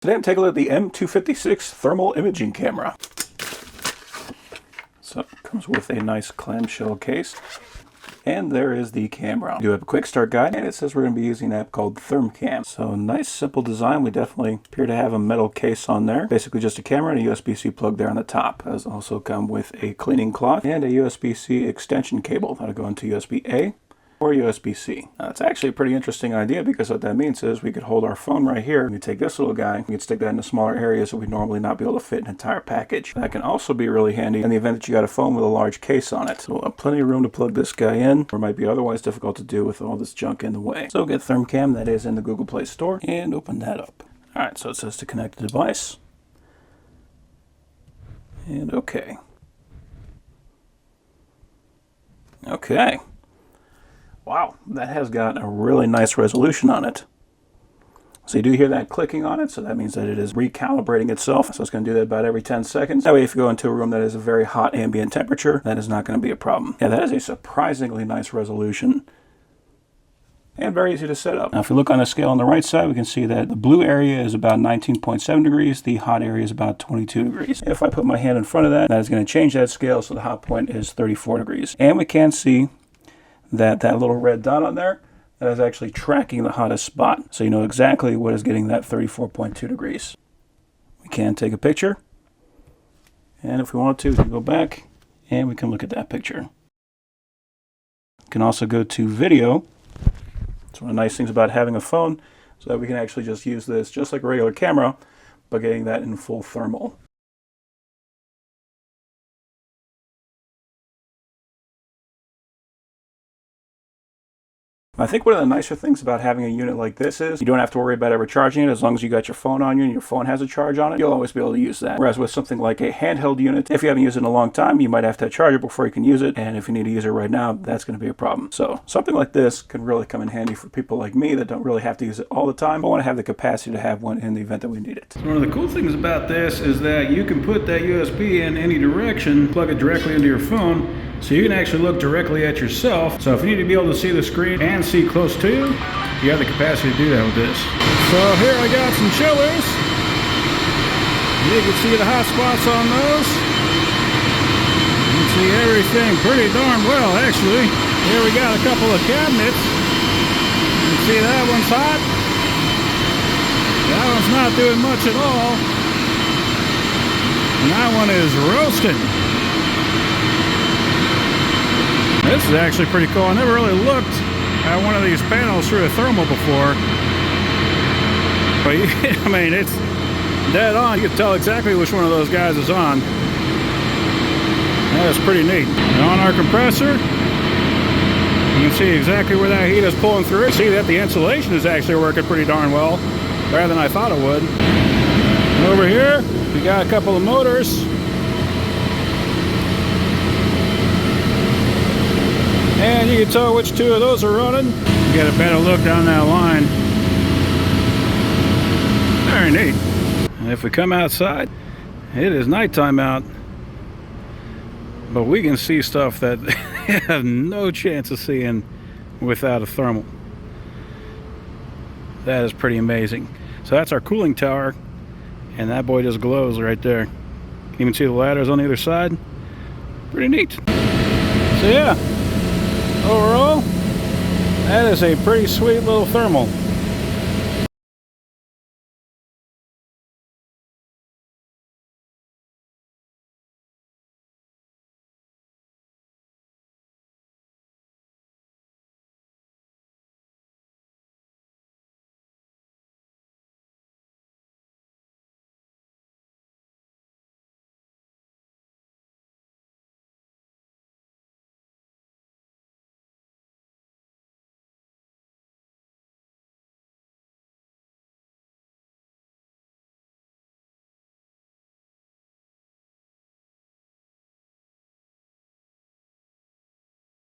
Today I'm taking a look at the M256 thermal imaging camera. So it comes with a nice clamshell case. And there is the camera. We do have a quick start guide, and it says we're going to be using an app called Temp. So nice simple design. We definitely appear to have a metal case on there. Basically just a camera and a USB-C plug there on the top. It does also come with a cleaning cloth and a USB-C extension cable. That'll go into USB-A or USB-C. Now, it's actually a pretty interesting idea, because what that means is we could hold our phone right here. We take this little guy, we could stick that into smaller areas that we'd normally not be able to fit an entire package. That can also be really handy in the event that you got a phone with a large case on it. So we'll have plenty of room to plug this guy in, or might be otherwise difficult to do with all this junk in the way. So get Temp, that is in the Google Play Store, and open that up. Alright, so it says to connect the device. And okay. Okay. Wow, that has got a really nice resolution on it. So you do hear that clicking on it, so that means that it is recalibrating itself. So it's going to do that about every 10 seconds. That way, if you go into a room that is a very hot ambient temperature, that is not going to be a problem. Yeah, that is a surprisingly nice resolution. And very easy to set up. Now, if you look on the scale on the right side, we can see that the blue area is about 19.7 degrees. The hot area is about 22 degrees. If I put my hand in front of that, that is going to change that scale, so the hot point is 34 degrees. And we can see that little red dot on there, that is actually tracking the hottest spot. So you know exactly what is getting that 34.2 degrees. We can take a picture. And if we want to, we can go back and we can look at that picture. We can also go to video. It's one of the nice things about having a phone, so that we can actually just use this just like a regular camera, but getting that in full thermal. I think one of the nicer things about having a unit like this is you don't have to worry about ever charging it. As long as you got your phone on you and your phone has a charge on it, you'll always be able to use that. Whereas with something like a handheld unit, if you haven't used it in a long time, you might have to charge it before you can use it. And if you need to use it right now, that's going to be a problem. So something like this can really come in handy for people like me that don't really have to use it all the time, but want to have the capacity to have one in the event that we need it. One of the cool things about this is that you can put that USB in any direction, plug it directly into your phone, so you can actually look directly at yourself. So if you need to be able to see the screen and see close to you, you have the capacity to do that with this. So here I got some chillers. You can see the hot spots on those. You can see everything pretty darn well, actually. Here we got a couple of cabinets. You can see that one's hot. That one's not doing much at all. And that one is roasting. This is actually pretty cool. I never really looked at one of these panels through a thermal before. But I mean, it's dead on. You can tell exactly which one of those guys is on. That is pretty neat. And on our compressor, you can see exactly where that heat is pulling through. You see that the insulation is actually working pretty darn well, better than I thought it would. And over here, we got a couple of motors. And you can tell which two of those are running. You get a better look down that line. Very neat. And if we come outside, it is nighttime out, but we can see stuff that you have no chance of seeing without a thermal. That is pretty amazing. So that's our cooling tower, and that boy just glows right there. You can even see the ladders on either side. Pretty neat. So yeah. Overall, that is a pretty sweet little thermal.